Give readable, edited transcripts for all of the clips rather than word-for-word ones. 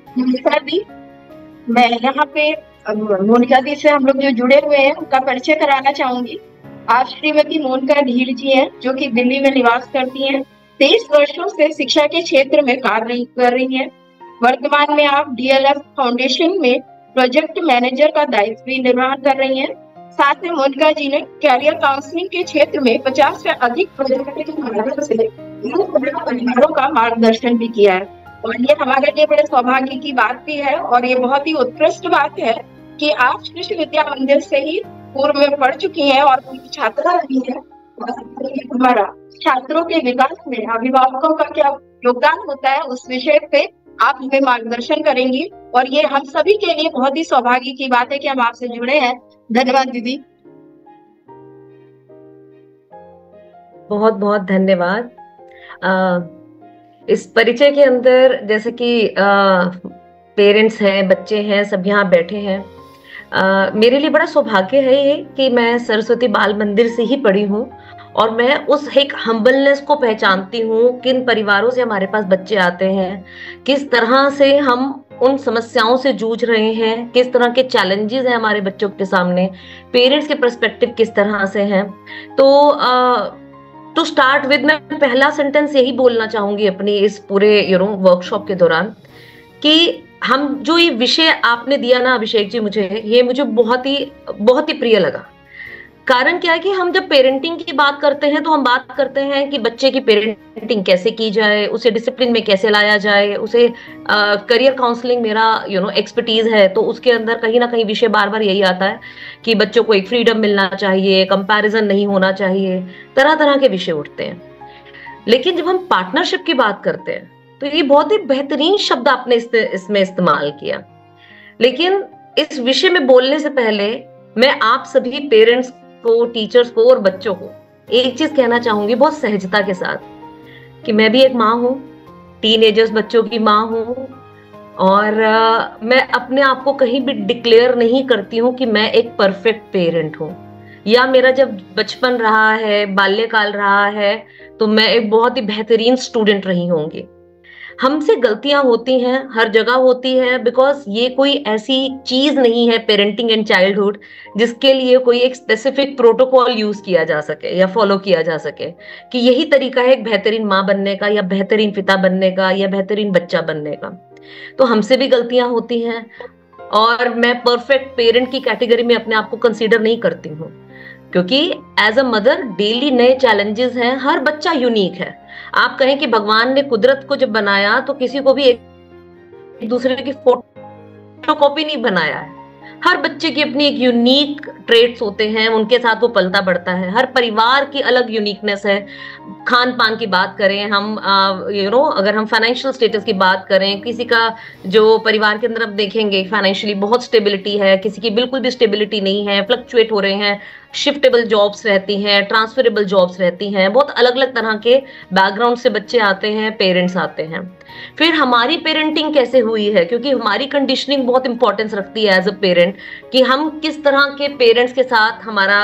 नमस्कार दी। मैं यहाँ पे मोनिका दी से हम लोग जो जुड़े हुए हैं उनका परिचय कराना चाहूंगी। आप श्रीमती मोनिका ढील जी हैं जो कि दिल्ली में निवास करती हैं। 23 वर्षों से शिक्षा के क्षेत्र में कार्य कर रही हैं। वर्तमान में आप डीएलएफ फाउंडेशन में प्रोजेक्ट मैनेजर का दायित्व भी निर्वहन कर रही हैं। साथ में मोनिका जी ने कैरियर काउंसलिंग के क्षेत्र में 50 से अधिक प्रोजेक्ट के माध्यम से परिवारों का मार्गदर्शन भी किया है। और ये हमारे लिए बड़े सौभाग्य की बात भी है और ये बहुत ही उत्कृष्ट बात है कि आप कृषि विद्या मंदिर से ही पूर्व में पढ़ चुकी हैं और उनकी छात्रा रही हैं। हमारा छात्रों के विकास में अभिभावकों का क्या योगदान होता है उस विषय पे आप हमें मार्गदर्शन करेंगी और ये हम सभी के लिए बहुत ही सौभाग्य की बात है कि हम आपसे जुड़े हैं। धन्यवाद दीदी। बहुत बहुत धन्यवाद। इस परिचय के अंदर जैसे कि पेरेंट्स हैं, बच्चे हैं, सब यहाँ बैठे हैं। मेरे लिए बड़ा सौभाग्य है ये कि मैं सरस्वती बाल मंदिर से ही पढ़ी हूँ और मैं उस एक हम्बलनेस को पहचानती हूँ। किन परिवारों से हमारे पास बच्चे आते हैं, किस तरह से हम उन समस्याओं से जूझ रहे हैं, किस तरह के चैलेंजेस हैं हमारे बच्चों के सामने, पेरेंट्स के पर्सपेक्टिव किस तरह से हैं। तो स्टार्ट विद मैं पहला सेंटेंस यही बोलना चाहूंगी अपनी इस पूरे वर्कशॉप के दौरान कि हम जो ये विषय आपने दिया ना अभिषेक जी, मुझे बहुत ही प्रिय लगा। कारण क्या है कि हम जब पेरेंटिंग की बात करते हैं तो हम बात करते हैं कि बच्चे की पेरेंटिंग कैसे की जाए, उसे डिसिप्लिन में कैसे लाया जाए, उसे करियर काउंसलिंग मेरा एक्सपर्टीज है, तो उसके अंदर कहीं ना कहीं विषय बार बार यही आता है कि बच्चों को एक फ्रीडम मिलना चाहिए, कंपैरिजन नहीं होना चाहिए, तरह तरह के विषय उठते हैं। लेकिन जब हम पार्टनरशिप की बात करते हैं तो ये बहुत ही बेहतरीन शब्द आपने इसमें इस्तेमाल किया। लेकिन इस विषय में बोलने से पहले मैं आप सभी पेरेंट्स को, टीचर्स को और बच्चों को एक चीज कहना चाहूंगी बहुत सहजता के साथ कि मैं भी एक माँ हूं, टीनेजर्स बच्चों की माँ हूं और मैं अपने आप को कहीं भी डिक्लेयर नहीं करती हूं कि मैं एक परफेक्ट पेरेंट हूं या मेरा जब बचपन रहा है, बाल्यकाल रहा है तो मैं एक बहुत ही बेहतरीन स्टूडेंट रही होंगी। हमसे गलतियां होती हैं, हर जगह होती है, बिकॉज ये कोई ऐसी चीज नहीं है पेरेंटिंग एंड चाइल्डहुड जिसके लिए कोई एक स्पेसिफिक प्रोटोकॉल यूज किया जा सके या फॉलो किया जा सके कि यही तरीका है एक बेहतरीन माँ बनने का या बेहतरीन पिता बनने का या बेहतरीन बच्चा बनने का। तो हमसे भी गलतियां होती हैं और मैं परफेक्ट पेरेंट की कैटेगरी में अपने आप को कंसीडर नहीं करती हूँ, क्योंकि एज अ मदर डेली नए चैलेंजेस हैं। हर बच्चा यूनिक है। आप कहें कि भगवान ने कुदरत को जब बनाया तो किसी को भी एक दूसरे की फोटो कॉपी नहीं बनाया है। हर बच्चे की अपनी एक यूनिक ट्रेट्स होते हैं, उनके साथ वो पलता बढ़ता है। हर परिवार की अलग यूनिकनेस है। खान पान की बात करें हम, अगर हम फाइनेंशियल स्टेटस की बात करें, किसी का जो परिवार के अंदर अब देखेंगे फाइनेंशियली बहुत स्टेबिलिटी है, किसी की बिल्कुल भी स्टेबिलिटी नहीं है, फ्लक्चुएट हो रहे हैं, शिफ्टेबल जॉब्स रहती हैं, ट्रांसफरेबल जॉब्स रहती हैं, बहुत अलग अलग तरह के बैकग्राउंड से बच्चे आते हैं, पेरेंट्स आते हैं। फिर हमारी पेरेंटिंग कैसे हुई है, क्योंकि हमारी कंडीशनिंग बहुत इंपॉर्टेंस रखती है एज अ पेरेंट कि हम किस तरह के पेरेंट्स के साथ हमारा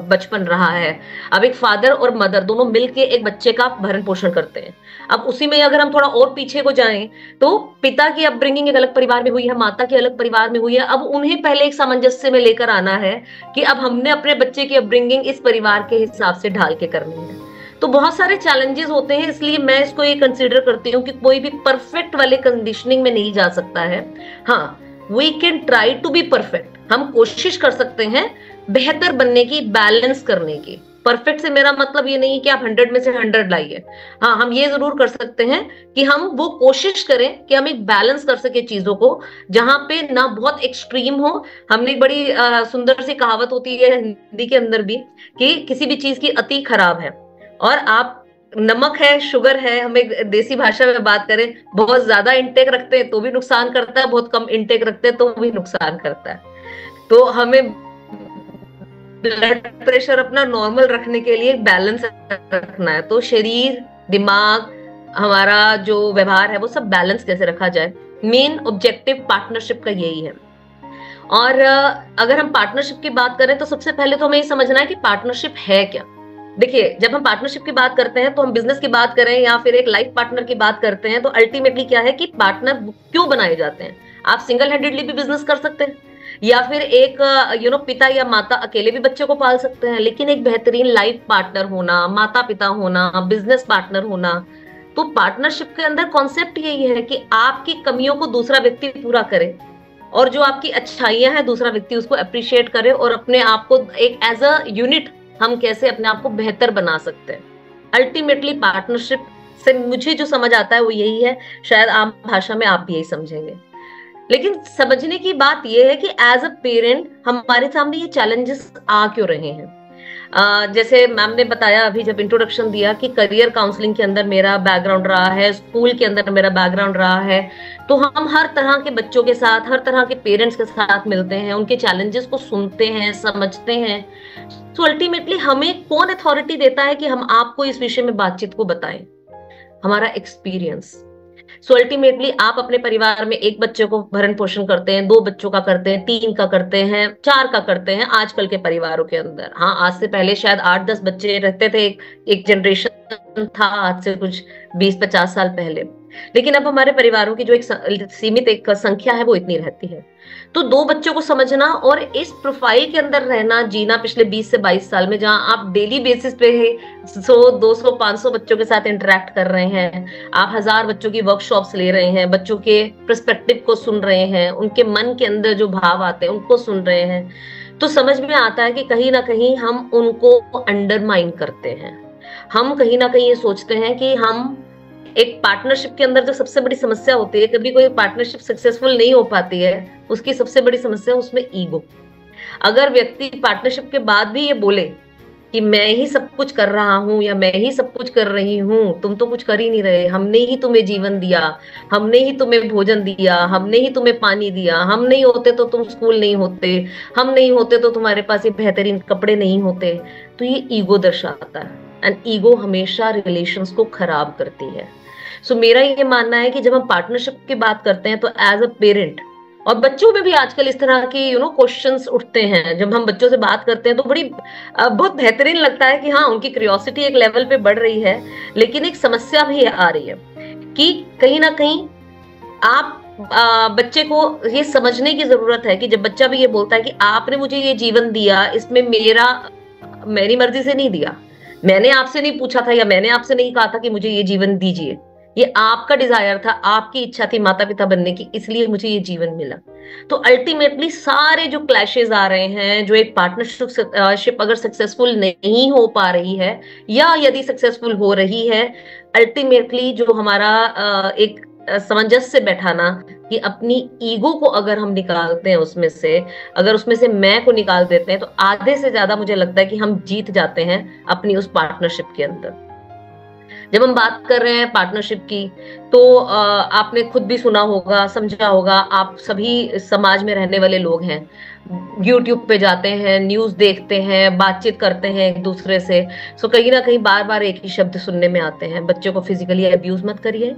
बचपन रहा है। अब एक फादर और मदर दोनों मिलके एक बच्चे का भरण पोषण करते हैं। अब उसी में अगर हम थोड़ा और पीछे को जाएं तो पिता की अपब्रिंगिंग एक अलग परिवार में हुई है, माता की अलग परिवार में हुई है। अब उन्हें पहले एक सामंजस्य में लेकर आना है कि अब हमने अपने बच्चे की अपब्रिंगिंग इस परिवार के हिसाब से ढाल के करनी है। तो बहुत सारे चैलेंजेस होते हैं, इसलिए मैं इसको ये कंसीडर करती हूँ कि कोई भी परफेक्ट वाले कंडीशनिंग में नहीं जा सकता है। हाँ, we can try to be perfect. हम कोशिश कर सकते हैं बेहतर बनने की, बैलेंस करने की। परफेक्ट से मेरा मतलब ये नहीं कि आप 100 में से 100 लाइए। हाँ, हम ये जरूर कर सकते हैं कि हम वो कोशिश करें कि हम एक बैलेंस कर सके चीजों को, जहां पे ना बहुत एक्सट्रीम हो। हमने एक बड़ी सुंदर सी कहावत होती है हिंदी के अंदर भी कि किसी भी चीज की अति खराब है। और आप नमक है, शुगर है, हम एक देसी भाषा में बात करें, बहुत ज्यादा इंटेक रखते हैं तो भी नुकसान करता है, बहुत कम इंटेक रखते हैं तो भी नुकसान करता है। तो हमें ब्लड प्रेशर अपना नॉर्मल रखने के लिए बैलेंस रखना है। तो शरीर, दिमाग, हमारा जो व्यवहार है वो सब बैलेंस कैसे रखा जाए, मेन ऑब्जेक्टिव पार्टनरशिप का यही है। और अगर हम पार्टनरशिप की बात करें तो सबसे पहले तो हमें ये समझना है कि पार्टनरशिप है क्या। देखिए, जब हम पार्टनरशिप की बात करते हैं तो हम बिजनेस की बात करें या फिर एक लाइफ पार्टनर की बात करते हैं, तो अल्टीमेटली क्या है कि पार्टनर क्यों बनाए जाते हैं? आप सिंगल हैंडेडली भी बिजनेस कर सकते हैं, या फिर एक पिता या माता अकेले भी बच्चे को पाल सकते हैं, लेकिन एक बेहतरीन लाइफ पार्टनर होना, माता पिता होना, बिजनेस पार्टनर होना। तो पार्टनरशिप के अंदर कॉन्सेप्ट यही है कि आपकी कमियों को दूसरा व्यक्ति पूरा करे, और जो आपकी अच्छाइयां हैं दूसरा व्यक्ति उसको अप्रिशिएट करे, और अपने आप को एक एज अ यूनिट हम कैसे अपने आप को बेहतर बना सकते हैं। अल्टीमेटली पार्टनरशिप से मुझे जो समझ आता है वो यही है, शायद आम भाषा में आप भी यही समझेंगे। लेकिन समझने की बात यह है कि एज अ पेरेंट हमारे सामने ये चैलेंजेस आ क्यों रहे हैं। जैसे मैम ने बताया अभी जब इंट्रोडक्शन दिया कि करियर काउंसलिंग के अंदर मेरा बैकग्राउंड रहा है, स्कूल के अंदर मेरा बैकग्राउंड रहा है, तो हम हर तरह के बच्चों के साथ, हर तरह के पेरेंट्स के साथ मिलते हैं, उनके चैलेंजेस को सुनते हैं, समझते हैं। तो अल्टीमेटली हमें कौन अथॉरिटी देता है कि हम आपको इस विषय में बातचीत को बताएं? हमारा एक्सपीरियंस। सो अल्टीमेटली आप अपने परिवार में एक बच्चे को भरण पोषण करते हैं, 2 बच्चों का करते हैं, 3 का करते हैं, 4 का करते हैं आजकल के परिवारों के अंदर। हाँ, आज से पहले शायद 8-10 बच्चे रहते थे, एक जनरेशन था आज से कुछ 20-50 साल पहले। लेकिन अब हमारे परिवारों की जो एक सीमित एक संख्या है वो इतनी रहती है। तो 2 बच्चों को समझना और इस प्रोफाइल के अंदर रहना, जीना पिछले 20 से 22 साल में, जहां आप डेली बेसिस पे 100, 200, 500 बच्चों के साथ इंटरेक्ट कर रहे हैं, आप 1000 बच्चों की वर्कशॉप्स ले रहे हैं, बच्चों के पर्सपेक्टिव को सुन रहे हैं, उनके मन के अंदर जो भाव आते हैं उनको सुन रहे हैं, तो समझ में आता है कि कहीं ना कहीं हम उनको अंडरमाइन करते हैं। हम कहीं ना कहीं ये सोचते हैं कि हम एक पार्टनरशिप के अंदर जो सबसे बड़ी समस्या होती है, कभी कोई पार्टनरशिप सक्सेसफुल नहीं हो पाती है, उसकी सबसे बड़ी समस्या उसमें ईगो। अगर व्यक्ति पार्टनरशिप के बाद भी ये बोले कि मैं ही सब कुछ कर रहा हूं या मैं ही सब कुछ कर रही हूं, तुम तो कुछ कर ही नहीं रहे, हमने ही तुम्हें जीवन दिया, हमने ही तुम्हें भोजन दिया, हमने ही तुम्हें पानी दिया, हम नहीं होते तो तुम स्कूल नहीं होते, हम नहीं होते तो तुम्हारे पास ये बेहतरीन कपड़े नहीं होते, तो ये ईगो दर्शाता है। एंड ईगो हमेशा रिलेशंस को खराब करती है। सो मेरा ये मानना है कि जब हम पार्टनरशिप की बात करते हैं तो एज अ पेरेंट, और बच्चों में भी आजकल इस तरह के क्वेश्चंस उठते हैं, जब हम बच्चों से बात करते हैं तो बहुत बेहतरीन लगता है कि हाँ, उनकी क्यूरियोसिटी एक लेवल पे बढ़ रही है। लेकिन एक समस्या भी आ रही है कि कहीं ना कहीं आप बच्चे को ये समझने की जरूरत है कि जब बच्चा भी ये बोलता है कि आपने मुझे ये जीवन दिया, इसमें मेरी मर्जी से नहीं दिया, मैंने आपसे नहीं पूछा था या मैंने आपसे नहीं कहा था कि मुझे ये जीवन दीजिए, ये आपका डिजायर था, आपकी इच्छा थी माता पिता बनने की, इसलिए मुझे ये जीवन मिला। तो अल्टीमेटली सारे जो क्लैशेस आ रहे हैं, जो एक पार्टनरशिप अगर सक्सेसफुल नहीं हो पा रही है या यदि सक्सेसफुल हो रही है, अल्टीमेटली जो हमारा एक सामंजस्य बैठाना कि अपनी ईगो को अगर हम निकालते हैं उसमें से, अगर उसमें से मैं को निकाल देते हैं, तो आधे से ज्यादा मुझे लगता है कि हम जीत जाते हैं अपनी उस पार्टनरशिप के अंदर। जब हम बात कर रहे हैं पार्टनरशिप की, तो आपने खुद भी सुना होगा, समझा होगा, आप सभी समाज में रहने वाले लोग हैं, यूट्यूब पे जाते हैं, न्यूज देखते हैं, बातचीत करते हैं एक दूसरे से। सो कहीं ना कहीं बार बार एक ही शब्द सुनने में आते हैं, बच्चों को फिजिकली अब्यूज मत करिए,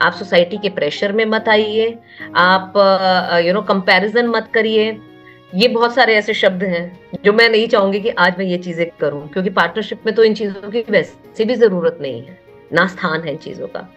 आप सोसाइटी के प्रेशर में मत आइए, आप कंपैरिजन मत करिए। ये बहुत सारे ऐसे शब्द हैं जो मैं नहीं चाहूंगी कि आज मैं ये चीजें करूं, क्योंकि पार्टनरशिप में तो इन चीजों की वैसे भी जरूरत नहीं है, ना स्थान है इन चीजों का।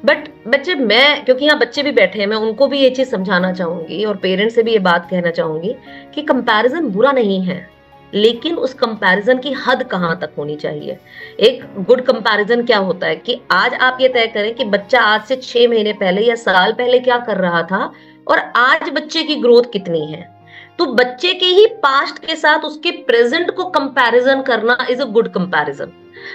बट क्योंकि यहाँ बच्चे भी बैठे हैं, मैं उनको भी ये चीज समझाना चाहूंगी और पेरेंट्स से भी ये बात कहना चाहूंगी कि कंपैरिजन बुरा नहीं है, लेकिन उस कंपैरिजन की हद कहाँ तक होनी चाहिए। एक गुड कंपैरिजन क्या होता है कि आज आप ये तय करें कि बच्चा आज से 6 महीने पहले या साल पहले क्या कर रहा था और आज बच्चे की ग्रोथ कितनी है। तो बच्चे के ही पास्ट के साथ उसके प्रेजेंट को कंपैरिजन करना इज अ गुड कंपैरिजन।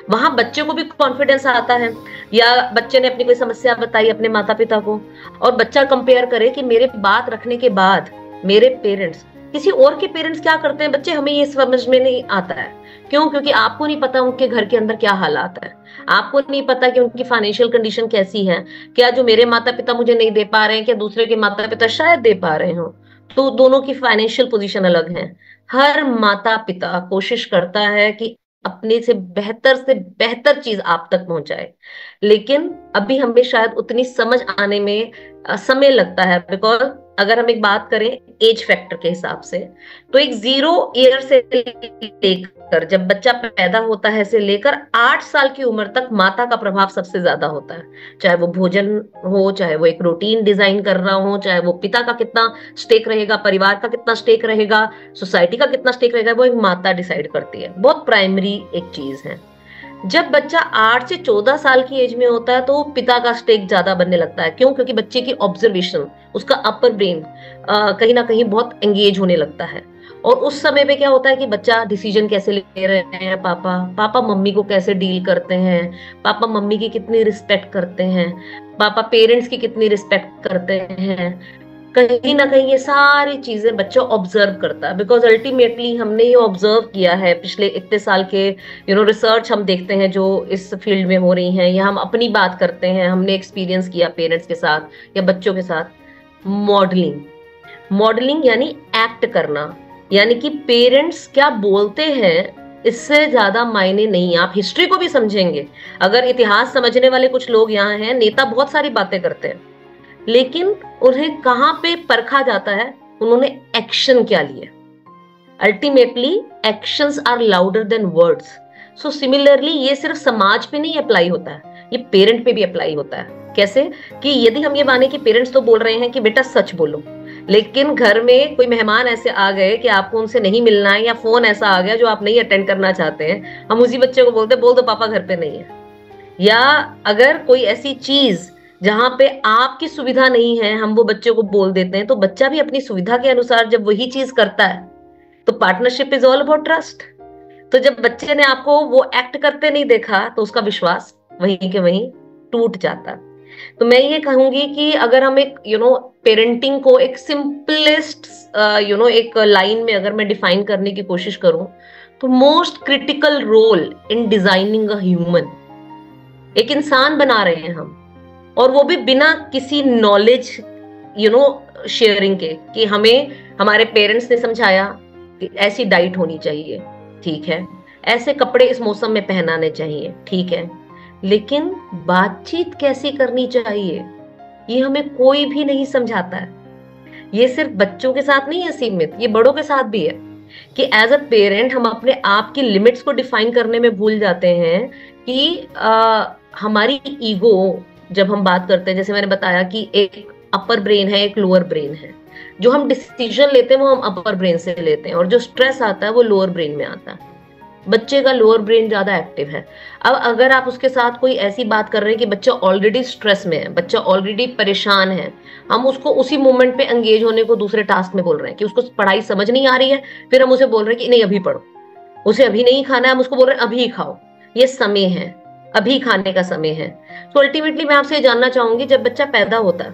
वहां बच्चे को भी कॉन्फिडेंस आता है, या बच्चे ने अपनी कोई समस्या बताई अपने माता पिता को और बच्चा कंपेयर करे कि मेरे बात रखने के बाद मेरे पेरेंट्स, किसी और के पेरेंट्स क्या करते हैं, बच्चे हमें ये समझ में नहीं आता है। क्यों? क्योंकि आपको नहीं पता उनके घर के अंदर क्या हालात है, आपको नहीं पता कि उनकी फाइनेंशियल कंडीशन कैसी है, क्या जो मेरे माता पिता मुझे नहीं दे पा रहे हैं क्या दूसरे के माता पिता शायद दे पा रहे हो। तो दोनों की फाइनेंशियल पोजीशन अलग है। हर माता पिता कोशिश करता है कि अपने से बेहतर चीज आप तक पहुंचाए, लेकिन अभी हमें शायद उतनी समझ आने में समय लगता है, बिकॉज अगर हम एक बात करें एज फैक्टर के हिसाब से, तो एक 0 ईयर से लेकर जब बच्चा पैदा होता है से लेकर 8 साल की उम्र तक माता का प्रभाव सबसे ज्यादा होता है। चाहे वो भोजन हो, चाहे वो एक रूटीन डिजाइन कर रहा हो, चाहे वो पिता का कितना स्टेक रहेगा, परिवार का कितना स्टेक रहेगा, सोसाइटी का कितना स्टेक रहेगा, वो एक माता डिसाइड करती है। बहुत प्राइमरी एक चीज है। जब बच्चा 8 से 14 साल की एज में होता है तो पिता का स्टेक ज्यादा बनने लगता है। क्यों? क्योंकि बच्चे की ऑब्जर्वेशन, उसका अपर ब्रेन कहीं ना कहीं बहुत एंगेज होने लगता है। और उस समय पे क्या होता है कि बच्चा डिसीजन कैसे ले रहे हैं, पापा पापा मम्मी को कैसे डील करते हैं, पापा मम्मी की कितनी रिस्पेक्ट करते हैं, पापा पेरेंट्स की कितनी रिस्पेक्ट करते हैं, कहीं ना कहीं ये सारी चीजें बच्चा ऑब्जर्व करता है। बिकॉज अल्टीमेटली हमने ये ऑब्जर्व किया है पिछले इतने साल के रिसर्च हम देखते हैं जो इस फील्ड में हो रही हैं, या हम अपनी बात करते हैं, हमने एक्सपीरियंस किया पेरेंट्स के साथ या बच्चों के साथ। मॉडलिंग, मॉडलिंग यानी एक्ट करना, यानी कि पेरेंट्स क्या बोलते हैं इससे ज्यादा मायने नहीं। आप हिस्ट्री को भी समझेंगे, अगर इतिहास समझने वाले कुछ लोग यहाँ हैं, नेता बहुत सारी बातें करते हैं, लेकिन उन्हें कहां पे परखा जाता है, उन्होंने एक्शन क्या लिए। Ultimately actions are louder than words. So similarly ये सिर्फ समाज पे नहीं अप्लाई होता है, ये पेरेंट पे भी अप्लाई होता है। कैसे? कि यदि हम ये माने कि पेरेंट्स तो बोल रहे हैं कि बेटा सच बोलो, लेकिन घर में कोई मेहमान ऐसे आ गए कि आपको उनसे नहीं मिलना है, या फोन ऐसा आ गया जो आप नहीं अटेंड करना चाहते हैं, हम उसी बच्चे को बोलते बोल दो पापा घर पे नहीं है। या अगर कोई ऐसी चीज जहां पे आपकी सुविधा नहीं है, हम वो बच्चे को बोल देते हैं, तो बच्चा भी अपनी सुविधा के अनुसार जब वही चीज करता है, तो partnership is all about trust. तो जब बच्चे ने आपको वो एक्ट करते नहीं देखा, तो उसका विश्वास वहीं के वहीं टूट जाता है। तो मैं ये कहूंगी कि अगर हम एक पेरेंटिंग को एक सिंपलेस्ट एक लाइन में अगर मैं डिफाइन करने की कोशिश करूं, तो most critical role in designing a human, एक इंसान बना रहे हैं हम, और वो भी बिना किसी नॉलेज शेयरिंग के, कि हमें हमारे पेरेंट्स ने समझाया कि ऐसी डाइट होनी चाहिए, ठीक है, ऐसे कपड़े इस मौसम में पहनाने चाहिए, ठीक है, लेकिन बातचीत कैसी करनी चाहिए ये हमें कोई भी नहीं समझाता है। ये सिर्फ बच्चों के साथ नहीं है सीमित, ये बड़ों के साथ भी है, कि एज अ पेरेंट हम अपने आप की लिमिट्स को डिफाइन करने में भूल जाते हैं। कि हमारी ईगो, जब हम बात करते हैं, जैसे मैंने बताया कि एक अपर ब्रेन है, एक लोअर ब्रेन है, जो हम डिसीजन लेते हैं वो हम अपर ब्रेन से लेते हैं, और जो स्ट्रेस आता है वो लोअर ब्रेन में आता है। बच्चे का लोअर ब्रेन ज्यादा एक्टिव है। अब अगर आप उसके साथ कोई ऐसी बात कर रहे हैं कि बच्चा ऑलरेडी स्ट्रेस में है, बच्चा ऑलरेडी परेशान है, हम उसको उसी मोमेंट पे एंगेज होने को दूसरे टास्क में बोल रहे हैं कि उसको पढ़ाई समझ नहीं आ रही है, फिर हम उसे बोल रहे हैं कि नहीं अभी पढ़ो, उसे अभी नहीं खाना है, हम उसको बोल रहे हैं अभी खाओ, ये समय है, अभी खाने का समय है। तो अल्टीमेटली मैं आपसे जानना चाहूंगी, जब बच्चा पैदा होता है,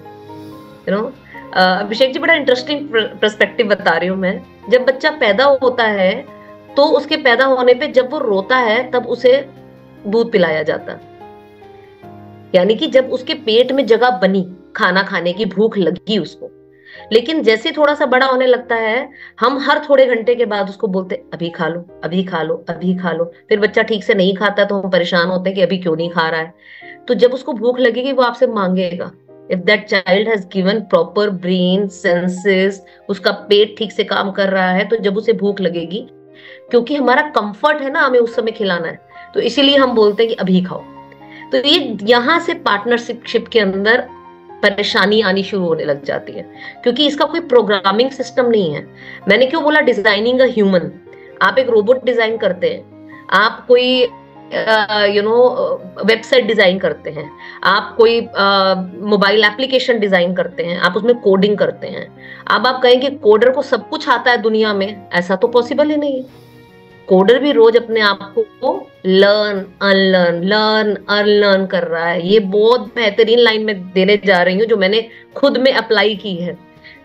अभिषेक जी बड़ा इंटरेस्टिंग पर्सपेक्टिव बता रही हूँ मैं, जब बच्चा पैदा होता है तो उसके पैदा होने पे जब वो रोता है तब उसे दूध पिलाया जाता है। यानी कि जब उसके पेट में जगह बनी, खाना खाने की भूख लगी उसको, लेकिन जैसे थोड़ा सा बड़ा होने लगता है, हम हर थोड़े घंटे के बाद उसको बोलते अभी खा लो, अभी खा लो, अभी खा लो। फिर बच्चा ठीक से नहीं खाता तो हम परेशान होते हैं कि अभी क्यों नहीं खा रहा है। तो जब उसको भूख लगेगी वो आपसे मांगेगा। If that child has given proper brain senses, उसका पेट ठीक से काम कर रहा है, तो जब उसे भूख लगेगी, क्योंकि हमारा कंफर्ट है ना हमें उस समय खिलाना है, तो इसीलिए हम बोलते हैं कि अभी खाओ। तो ये यहां से पार्टनरशिप के अंदर परेशानी आनी शुरू होने लग जाती है, क्योंकि इसका कोई प्रोग्रामिंग सिस्टम नहीं है। मैंने क्यों बोला डिजाइनिंग अ ह्यूमन? आप एक रोबोट डिजाइन करते हैं, आप कोई वेबसाइट डिजाइन करते हैं, आप कोई मोबाइल एप्लीकेशन डिजाइन करते हैं, आप उसमें कोडिंग करते हैं। अब आप कहेंगे कोडर को सब कुछ आता है दुनिया में, ऐसा तो पॉसिबल ही नहीं है। कोडर भी रोज अपने आप को लर्न अनलर्न कर रहा है। ये बहुत बेहतरीन लाइन में देने जा रही हूँ जो मैंने खुद में अप्लाई की है।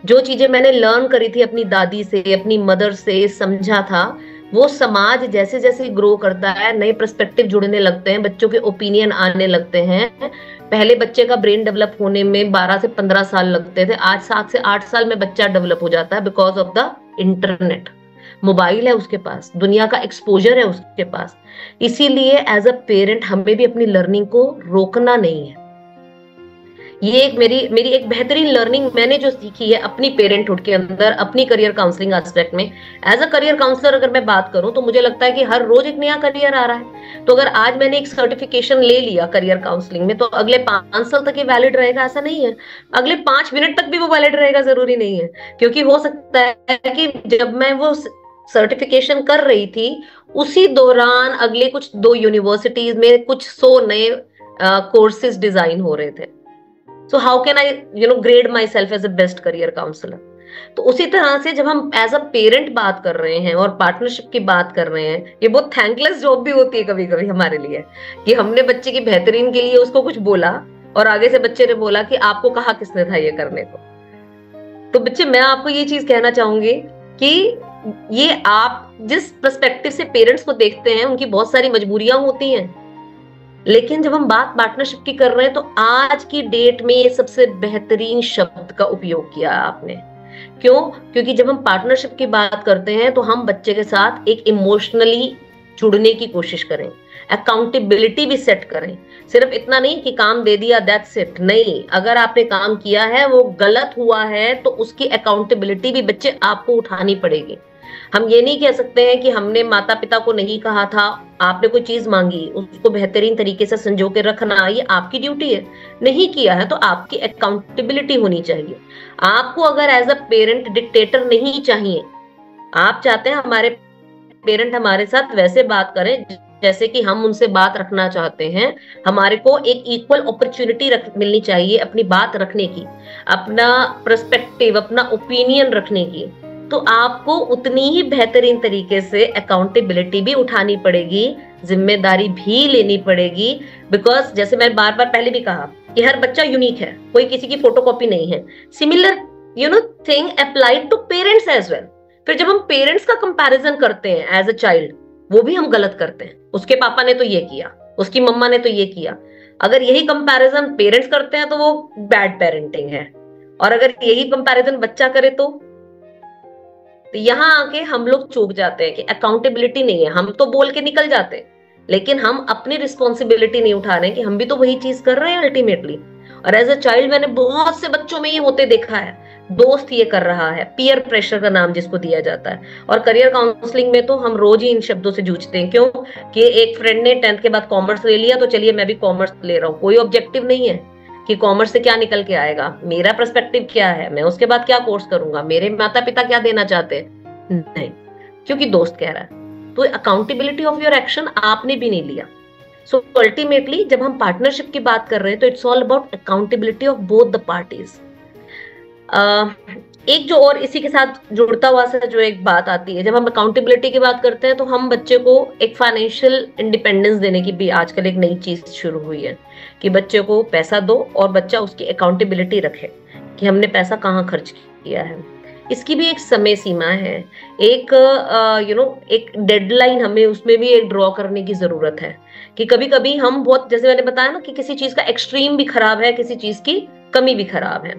जो चीजें मैंने लर्न करी थी अपनी दादी से, अपनी मदर से, समझा था, वो समाज जैसे जैसे ग्रो करता है, नए पर्सपेक्टिव जुड़ने लगते हैं, बच्चों के ओपिनियन आने लगते हैं। पहले बच्चे का ब्रेन डेवलप होने में 12 से 15 साल लगते थे, आज 7 से 8 साल में बच्चा डेवलप हो जाता है, because of the internet. Mobile है उसके पास, दुनिया का एक्सपोजर है उसके पास। इसीलिए एज अ पेरेंट हमें भी अपनी लर्निंग को रोकना नहीं है। ये एक मेरी मेरी एक बेहतरीन लर्निंग मैंने जो सीखी है अपनी पेरेंटहुड के अंदर, अपनी करियर काउंसलिंग एस्पेक्ट में। एज अ करियर काउंसलर अगर मैं बात करूं तो मुझे लगता है कि हर रोज एक नया करियर आ रहा है। तो अगर आज मैंने एक सर्टिफिकेशन ले लिया करियर काउंसलिंग में, तो अगले 5 साल तक ये वैलिड रहेगा ऐसा नहीं है। अगले 5 मिनट तक भी वो वैलिड रहेगा जरूरी नहीं है, क्योंकि हो सकता है कि जब मैं वो सर्टिफिकेशन कर रही थी उसी दौरान अगले कुछ 2 यूनिवर्सिटीज में कुछ 100 नए कोर्सेज डिजाइन हो रहे थे। So how can I grade myself as a best career counsellor. तो उसी तरह से जब हम एज अ पेरेंट बात कर रहे हैं और पार्टनरशिप की बात कर रहे हैं, ये बहुत थैंकलेस जॉब भी होती है कभी कभी हमारे लिए, कि हमने बच्चे की बेहतरीन के लिए उसको कुछ बोला और आगे से बच्चे ने बोला कि आपको कहा किसने था ये करने को। तो बच्चे, मैं आपको ये चीज कहना चाहूंगी कि ये आप जिस पर्सपेक्टिव से पेरेंट्स को देखते हैं उनकी बहुत सारी मजबूरियां होती हैं, लेकिन जब हम बात पार्टनरशिप की कर रहे हैं तो आज की डेट में ये सबसे बेहतरीन शब्द का उपयोग किया आपने। क्यों? क्योंकि जब हम पार्टनरशिप की बात करते हैं तो हम बच्चे के साथ एक इमोशनली जुड़ने की कोशिश करें, अकाउंटेबिलिटी भी सेट करें। सिर्फ इतना नहीं कि काम दे दिया दैट्स इट, नहीं, अगर आपने काम किया है वो गलत हुआ है तो उसकी अकाउंटेबिलिटी भी बच्चे आपको उठानी पड़ेगी। हम ये नहीं कह सकते हैं कि हमने माता पिता को नहीं कहा था, आपने कोई चीज मांगी उसको बेहतरीन तरीके से संजो के रखना ये आपकी ड्यूटी है, नहीं किया है तो आपकी अकाउंटेबिलिटी होनी चाहिए। आपको अगर एज अ पेरेंट डिक्टेटर नहीं चाहिए, आप चाहते हैं हमारे पेरेंट हमारे साथ वैसे बात करें जैसे कि हम उनसे बात रखना चाहते हैं, हमारे को एक इक्वल अपॉर्चुनिटी मिलनी चाहिए अपनी बात रखने की, अपना पर्सपेक्टिव, अपना ओपिनियन रखने की, तो आपको उतनी ही बेहतरीन तरीके से अकाउंटेबिलिटी भी उठानी पड़ेगी, जिम्मेदारी भी लेनी पड़ेगी। बिकॉज जैसे मैं बार बार पहले भी कहा कि हर बच्चा यूनिक है, कोई किसी की फोटोकॉपी नहीं है। Similar thing applied to parents as well. फिर जब हम पेरेंट्स का कंपैरिजन करते हैं एज अ चाइल्ड, वो भी हम गलत करते हैं। उसके पापा ने तो ये किया, उसकी मम्मा ने तो ये किया। अगर यही कंपैरिजन पेरेंट्स करते हैं तो वो बैड पेरेंटिंग है, और अगर यही कंपैरिजन बच्चा करे तो यहाँ आके हम लोग चूक जाते हैं कि अकाउंटेबिलिटी नहीं है। हम तो बोल के निकल जाते हैं, लेकिन हम अपनी रिस्पॉन्सिबिलिटी नहीं उठा रहे हैं कि हम भी तो वही चीज कर रहे हैं अल्टीमेटली। और एज अ चाइल्ड मैंने बहुत से बच्चों में ये होते देखा है, दोस्त ये कर रहा है, पीयर प्रेशर का नाम जिसको दिया जाता है। और करियर काउंसलिंग में तो हम रोज ही इन शब्दों से जूझते हैं। क्यों? कि एक फ्रेंड ने 10th के बाद कॉमर्स ले लिया तो चलिए मैं भी कॉमर्स ले रहा हूँ। कोई ऑब्जेक्टिव नहीं है कि कॉमर्स से क्या निकल के आएगा, मेरा पर्सपेक्टिव क्या है, मैं उसके बाद क्या कोर्स करूंगा, मेरे माता पिता क्या देना चाहते हैं, नहीं, क्योंकि दोस्त कह रहा है। तो अकाउंटेबिलिटी ऑफ योर एक्शन आपने भी नहीं लिया। सो अल्टीमेटली जब हम पार्टनरशिप की बात कर रहे हैं तो it's all about accountability of both the parties. एक जो और इसी के साथ जुड़ता हुआ सा जो एक बात आती है, जब हम अकाउंटेबिलिटी की बात करते हैं तो हम बच्चे को एक फाइनेंशियल इंडिपेंडेंस देने की भी आजकल एक नई चीज शुरू हुई है कि बच्चे को पैसा दो और बच्चा उसकी अकाउंटेबिलिटी रखे कि हमने पैसा कहाँ खर्च किया है। इसकी भी एक समय सीमा है, एक एक डेडलाइन हमें उसमें भी एक ड्रॉ करने की जरूरत है कि कभी कभी हम बहुत, जैसे मैंने बताया ना कि किसी चीज का एक्सट्रीम भी खराब है, किसी चीज की कमी भी खराब है।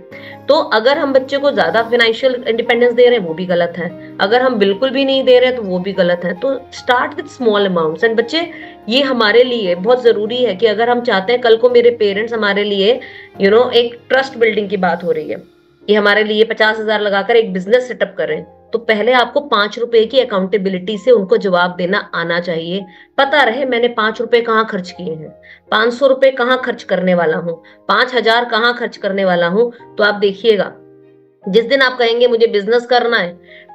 तो अगर हम बच्चे को ज्यादा फाइनेंशियल इंडिपेंडेंस दे रहे हैं वो भी गलत है, अगर हम बिल्कुल भी नहीं दे रहे तो वो भी गलत है। तो start with small amounts. And बच्चे, ये हमारे लिए बहुत जरूरी है कि अगर हम चाहते हैं कल को मेरे पेरेंट्स हमारे लिए एक ट्रस्ट बिल्डिंग की बात हो रही है कि हमारे लिए 50,000 लगाकर एक बिजनेस सेटअप करें, तो पहले आपको 5 रुपए की अकाउंटेबिलिटी से उनको जवाब देना आना चाहिए। पता रहे मैंने 5 रुपए कहाँ खर्च किए हैं, 500 रुपए कहाँ खर्च करने वाला हूँ, 5,000 कहाँ खर्च करने वाला हूँ। तो आप देखिएगा जिस दिन आप कहेंगे मुझे बिजनेस करना है,